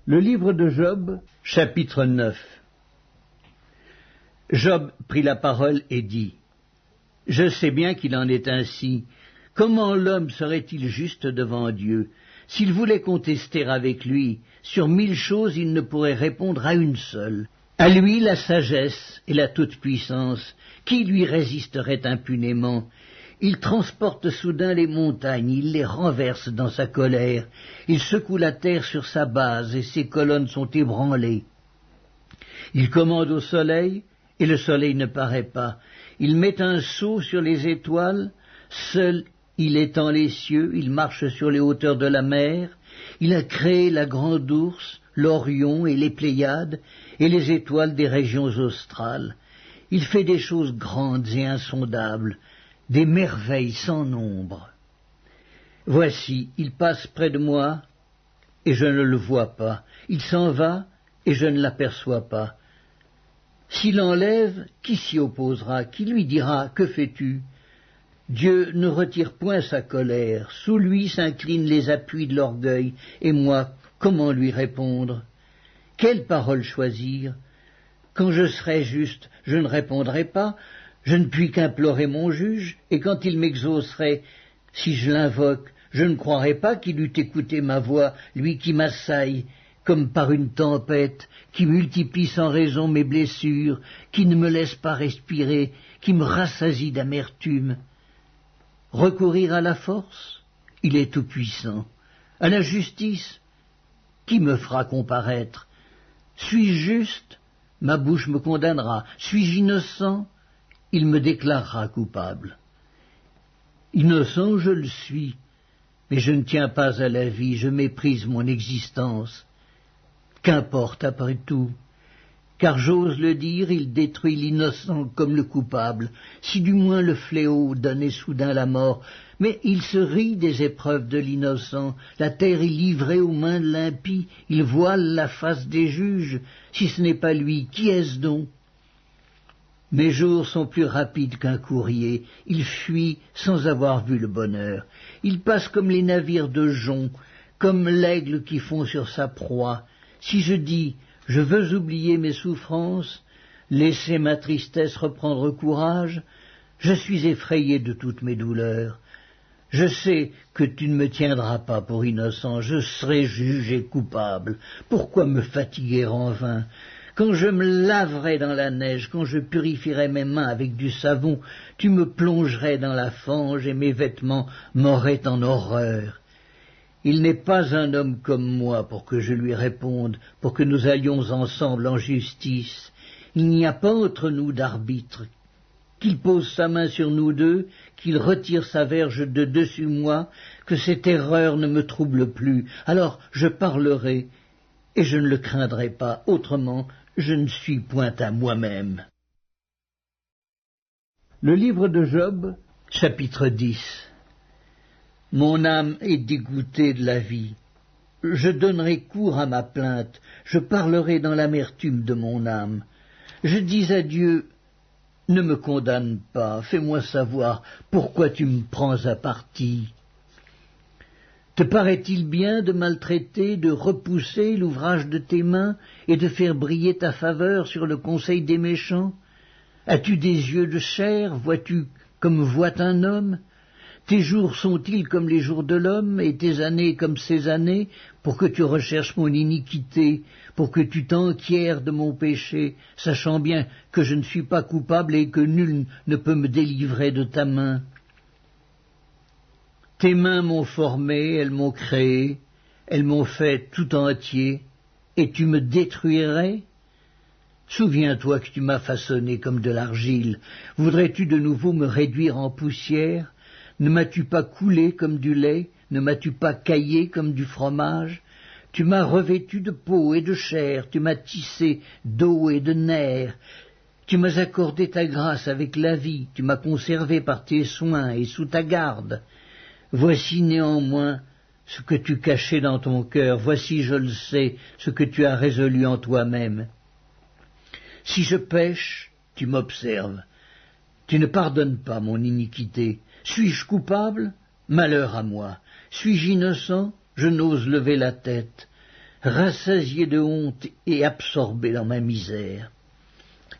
Le livre de Job, chapitre 9. Job prit la parole et dit : « Je sais bien qu'il en est ainsi. Comment l'homme serait-il juste devant Dieu? S'il voulait contester avec lui, sur 1000 choses il ne pourrait répondre à une seule. À lui la sagesse et la toute-puissance, qui lui résisterait impunément? Il transporte soudain les montagnes, il les renverse dans sa colère, il secoue la terre sur sa base et ses colonnes sont ébranlées. Il commande au soleil, et le soleil ne paraît pas. Il met un sceau sur les étoiles, seul il étend les cieux, il marche sur les hauteurs de la mer. Il a créé la grande ours, l'Orion et les Pléiades, et les étoiles des régions australes. Il fait des choses grandes et insondables, des merveilles sans nombre. Voici, il passe près de moi, et je ne le vois pas. Il s'en va, et je ne l'aperçois pas. S'il enlève, qui s'y opposera? Qui lui dira : que fais-tu? Dieu ne retire point sa colère. Sous lui s'inclinent les appuis de l'orgueil. Et moi, comment lui répondre? Quelle parole choisir? Quand je serai juste, je ne répondrai pas. Je ne puis qu'implorer mon juge. Et quand il m'exaucerait, si je l'invoque, je ne croirai pas qu'il eût écouté ma voix, lui qui m'assaille comme par une tempête, qui multiplie sans raison mes blessures, qui ne me laisse pas respirer, qui me rassasie d'amertume. Recourir à la force? Il est tout-puissant. À la justice? Qui me fera comparaître? Suis-je juste? Ma bouche me condamnera. Suis-je innocent? Il me déclarera coupable. Innocent, je le suis, mais je ne tiens pas à la vie, je méprise mon existence. Qu'importe après tout, car j'ose le dire, il détruit l'innocent comme le coupable, si du moins le fléau donnait soudain la mort, mais il se rit des épreuves de l'innocent, la terre est livrée aux mains de l'impie, il voile la face des juges, si ce n'est pas lui, qui est-ce donc? Mes jours sont plus rapides qu'un courrier, il fuit sans avoir vu le bonheur, il passe comme les navires de jonc, comme l'aigle qui fond sur sa proie. Si je dis « je veux oublier mes souffrances, laisser ma tristesse reprendre courage », je suis effrayé de toutes mes douleurs. Je sais que tu ne me tiendras pas pour innocent, je serai jugé coupable. Pourquoi me fatiguer en vain? Quand je me laverai dans la neige, quand je purifierai mes mains avec du savon, tu me plongerais dans la fange et mes vêtements m'auraient en horreur. Il n'est pas un homme comme moi pour que je lui réponde, pour que nous allions ensemble en justice. Il n'y a pas entre nous d'arbitre. Qu'il pose sa main sur nous deux, qu'il retire sa verge de dessus moi, que cette erreur ne me trouble plus. Alors je parlerai, et je ne le craindrai pas, autrement je ne suis point à moi-même. Le livre de Job, chapitre 10. Mon âme est dégoûtée de la vie. Je donnerai cours à ma plainte, je parlerai dans l'amertume de mon âme. Je dis à Dieu, ne me condamne pas, fais-moi savoir pourquoi tu me prends à partie. Te paraît-il bien de maltraiter, de repousser l'ouvrage de tes mains et de faire briller ta faveur sur le conseil des méchants? As-tu des yeux de chair, vois-tu comme voit un homme? Tes jours sont-ils comme les jours de l'homme, et tes années comme ses années, pour que tu recherches mon iniquité, pour que tu t'enquières de mon péché, sachant bien que je ne suis pas coupable et que nul ne peut me délivrer de ta main? Tes mains m'ont formé, elles m'ont créé, elles m'ont fait tout entier, et tu me détruirais? Souviens-toi que tu m'as façonné comme de l'argile. Voudrais-tu de nouveau me réduire en poussière? Ne m'as-tu pas coulé comme du lait? Ne m'as-tu pas caillé comme du fromage? Tu m'as revêtu de peau et de chair, tu m'as tissé d'eau et de nerfs. Tu m'as accordé ta grâce avec la vie, tu m'as conservé par tes soins et sous ta garde. Voici néanmoins ce que tu cachais dans ton cœur, voici, je le sais, ce que tu as résolu en toi-même. Si je pêche, tu m'observes. Tu ne pardonnes pas mon iniquité. Suis-je coupable? Malheur à moi. Suis-je innocent? Je n'ose lever la tête. rassasié de honte et absorbé dans ma misère.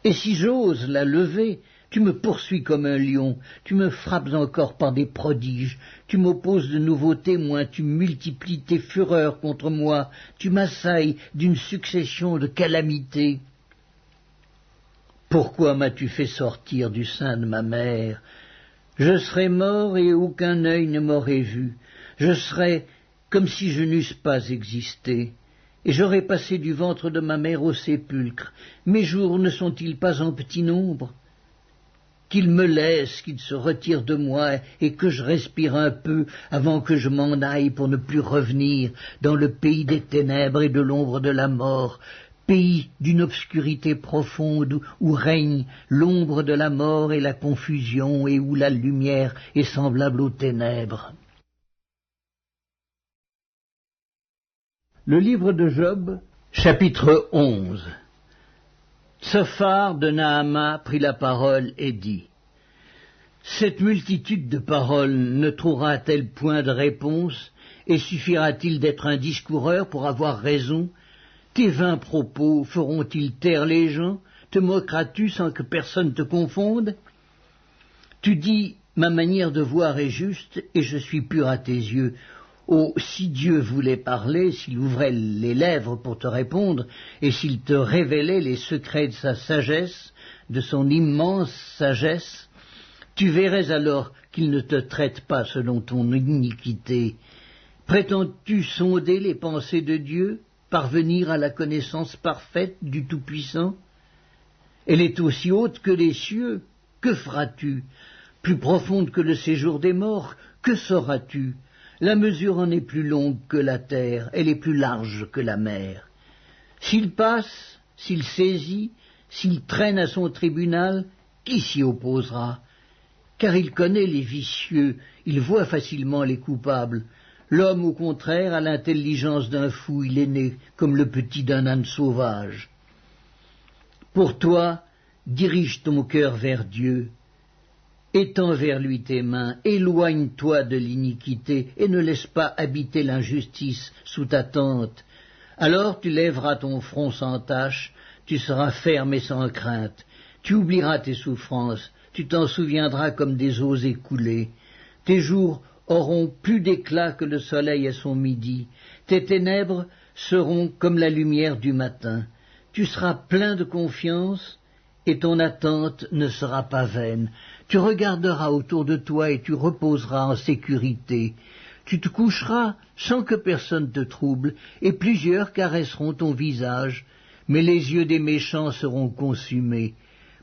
Et si j'ose la lever, tu me poursuis comme un lion, tu me frappes encore par des prodiges, tu m'opposes de nouveaux témoins, tu multiplies tes fureurs contre moi, tu m'assailles d'une succession de calamités. Pourquoi m'as-tu fait sortir du sein de ma mère? Je serais mort et aucun œil ne m'aurait vu, je serais comme si je n'eusse pas existé. Et j'aurais passé du ventre de ma mère au sépulcre. Mes jours ne sont-ils pas en petit nombre? Qu'il me laisse, qu'il se retire de moi, et que je respire un peu avant que je m'en aille pour ne plus revenir dans le pays des ténèbres et de l'ombre de la mort, pays d'une obscurité profonde où règne l'ombre de la mort et la confusion, et où la lumière est semblable aux ténèbres. Le livre de Job, chapitre 11. Tsophar de Naama prit la parole et dit : Cette multitude de paroles ne trouvera-t-elle point de réponse, et suffira-t-il d'être un discoureur pour avoir raison? Tes vains propos feront-ils taire les gens? Te moqueras-tu sans que personne te confonde? Tu dis : Ma manière de voir est juste, et je suis pur à tes yeux. Oh, si Dieu voulait parler, s'il ouvrait les lèvres pour te répondre, et s'il te révélait les secrets de sa sagesse, de son immense sagesse, tu verrais alors qu'il ne te traite pas selon ton iniquité. Prétends-tu sonder les pensées de Dieu, parvenir à la connaissance parfaite du Tout-Puissant? Elle est aussi haute que les cieux. Que feras-tu? Plus profonde que le séjour des morts. Que sauras-tu? La mesure en est plus longue que la terre, elle est plus large que la mer. S'il passe, s'il saisit, s'il traîne à son tribunal, qui s'y opposera? Car il connaît les vicieux, il voit facilement les coupables. L'homme, au contraire, a l'intelligence d'un fou, il est né comme le petit d'un âne sauvage. Pour toi, dirige ton cœur vers Dieu. Étends vers lui tes mains, éloigne-toi de l'iniquité, et ne laisse pas habiter l'injustice sous ta tente. Alors tu lèveras ton front sans tache, tu seras ferme et sans crainte. Tu oublieras tes souffrances, tu t'en souviendras comme des eaux écoulées. Tes jours auront plus d'éclat que le soleil à son midi. Tes ténèbres seront comme la lumière du matin. Tu seras plein de confiance, et ton attente ne sera pas vaine. Tu regarderas autour de toi et tu reposeras en sécurité. Tu te coucheras sans que personne te trouble, et plusieurs caresseront ton visage, mais les yeux des méchants seront consumés.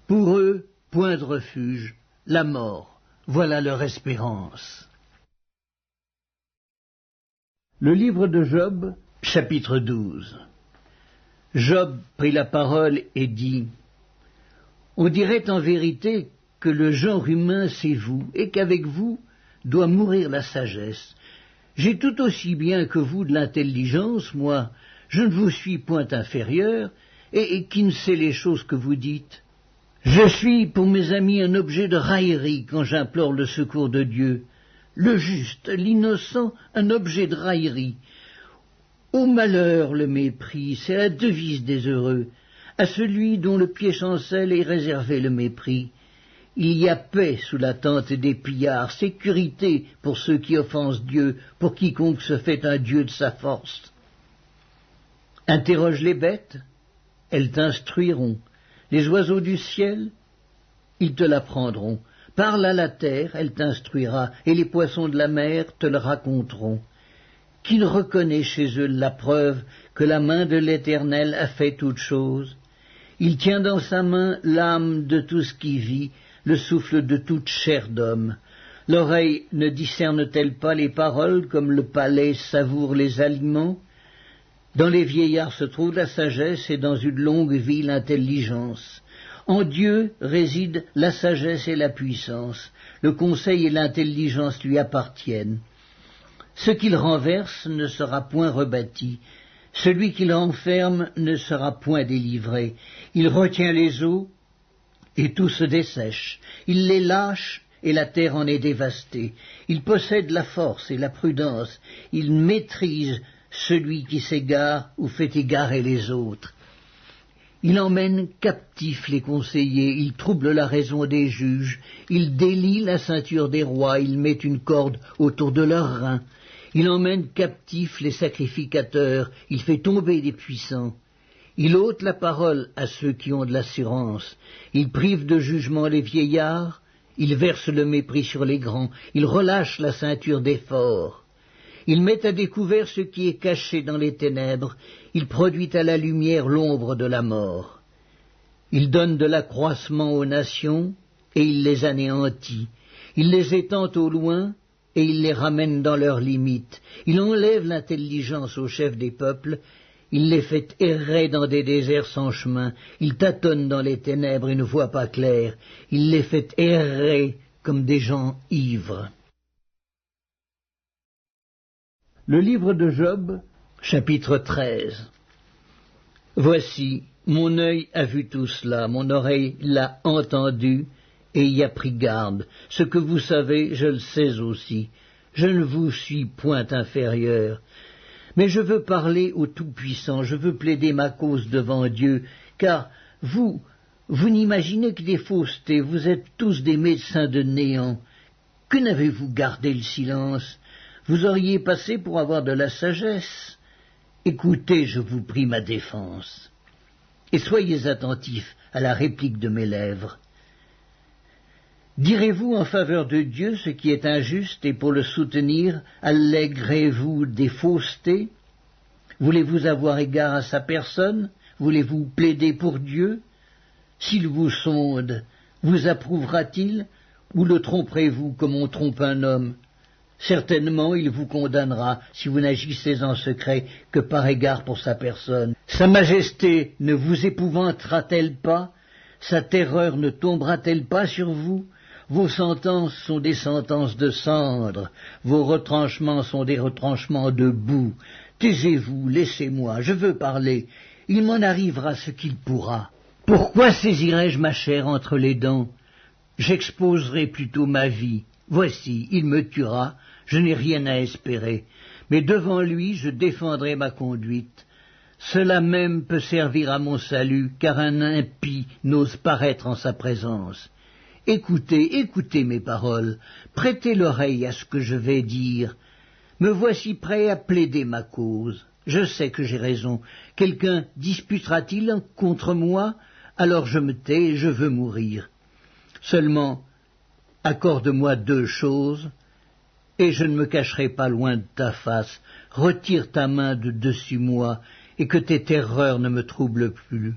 Pour eux, point de refuge, la mort, voilà leur espérance. Le livre de Job, chapitre 12. Job prit la parole et dit : On dirait en vérité que le genre humain c'est vous, et qu'avec vous doit mourir la sagesse. J'ai tout aussi bien que vous de l'intelligence, moi, je ne vous suis point inférieur, et qui ne sait les choses que vous dites. Je suis pour mes amis un objet de raillerie quand j'implore le secours de Dieu. Le juste, l'innocent, un objet de raillerie. Au malheur le mépris, c'est la devise des heureux. À celui dont le pied chancelle est réservé le mépris. Il y a paix sous la tente des pillards, sécurité pour ceux qui offensent Dieu, pour quiconque se fait un Dieu de sa force. Interroge les bêtes, elles t'instruiront. Les oiseaux du ciel, ils te l'apprendront. Parle à la terre, elle t'instruira, et les poissons de la mer te le raconteront. Qui reconnaît chez eux la preuve que la main de l'Éternel a fait toutes choses? Il tient dans sa main l'âme de tout ce qui vit, le souffle de toute chair d'homme. L'oreille ne discerne-t-elle pas les paroles comme le palais savoure les aliments? Dans les vieillards se trouve la sagesse et dans une longue vie l'intelligence. En Dieu réside la sagesse et la puissance. Le conseil et l'intelligence lui appartiennent. Ce qu'il renverse ne sera point rebâti. Celui qui l'enferme ne sera point délivré. Il retient les eaux, et tout se dessèche. Il les lâche, et la terre en est dévastée. Il possède la force et la prudence. Il maîtrise celui qui s'égare ou fait égarer les autres. Il emmène captifs les conseillers, il trouble la raison des juges, il délie la ceinture des rois, il met une corde autour de leurs reins, il emmène captifs les sacrificateurs, il fait tomber des puissants. Il ôte la parole à ceux qui ont de l'assurance, il prive de jugement les vieillards, il verse le mépris sur les grands, il relâche la ceinture des forts. Il met à découvert ce qui est caché dans les ténèbres, il produit à la lumière l'ombre de la mort. Il donne de l'accroissement aux nations, et il les anéantit. Il les étend au loin, et il les ramène dans leurs limites. Il enlève l'intelligence aux chefs des peuples, il les fait errer dans des déserts sans chemin, il tâtonne dans les ténèbres et ne voit pas clair, il les fait errer comme des gens ivres. Le livre de Job, chapitre 13. Voici, mon œil a vu tout cela, mon oreille l'a entendu et y a pris garde. Ce que vous savez, je le sais aussi. Je ne vous suis point inférieur. Mais je veux parler au Tout-Puissant, je veux plaider ma cause devant Dieu, car vous n'imaginez que des faussetés, vous êtes tous des médecins de néant. Que n'avez-vous gardé le silence? Vous auriez passé pour avoir de la sagesse. Écoutez, je vous prie, ma défense, et soyez attentifs à la réplique de mes lèvres. Direz-vous en faveur de Dieu ce qui est injuste, et pour le soutenir, allégrez-vous des faussetés? Voulez-vous avoir égard à sa personne? Voulez-vous plaider pour Dieu? S'il vous sonde, vous approuvera-t-il, ou le tromperez-vous comme on trompe un homme? Certainement, il vous condamnera si vous n'agissez en secret que par égard pour sa personne. Sa majesté ne vous épouvantera-t-elle pas? Sa terreur ne tombera-t-elle pas sur vous? Vos sentences sont des sentences de cendre, vos retranchements sont des retranchements de boue. Taisez-vous, laissez-moi, je veux parler, il m'en arrivera ce qu'il pourra. Pourquoi saisirais-je ma chair entre les dents? J'exposerai plutôt ma vie. Voici, il me tuera, je n'ai rien à espérer, mais devant lui je défendrai ma conduite. Cela même peut servir à mon salut, car un impie n'ose paraître en sa présence. Écoutez, écoutez mes paroles, prêtez l'oreille à ce que je vais dire. Me voici prêt à plaider ma cause. Je sais que j'ai raison. Quelqu'un disputera-t-il contre moi? Alors je me tais, je veux mourir. Seulement, accorde-moi 2 choses, et je ne me cacherai pas loin de ta face. Retire ta main de dessus moi, et que tes terreurs ne me troublent plus.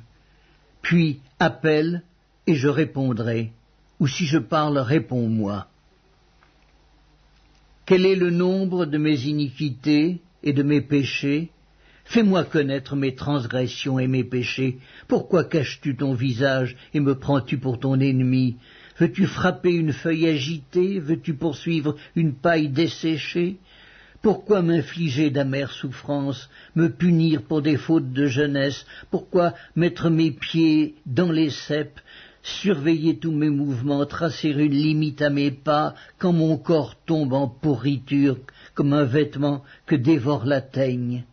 Puis appelle, et je répondrai, ou si je parle, réponds-moi. Quel est le nombre de mes iniquités et de mes péchés? Fais-moi connaître mes transgressions et mes péchés. Pourquoi caches-tu ton visage et me prends-tu pour ton ennemi? Veux-tu frapper une feuille agitée? Veux-tu poursuivre une paille desséchée? Pourquoi m'infliger d'amères souffrances, me punir pour des fautes de jeunesse? Pourquoi mettre mes pieds dans les ceps, surveiller tous mes mouvements, tracer une limite à mes pas, quand mon corps tombe en pourriture comme un vêtement que dévore la teigne?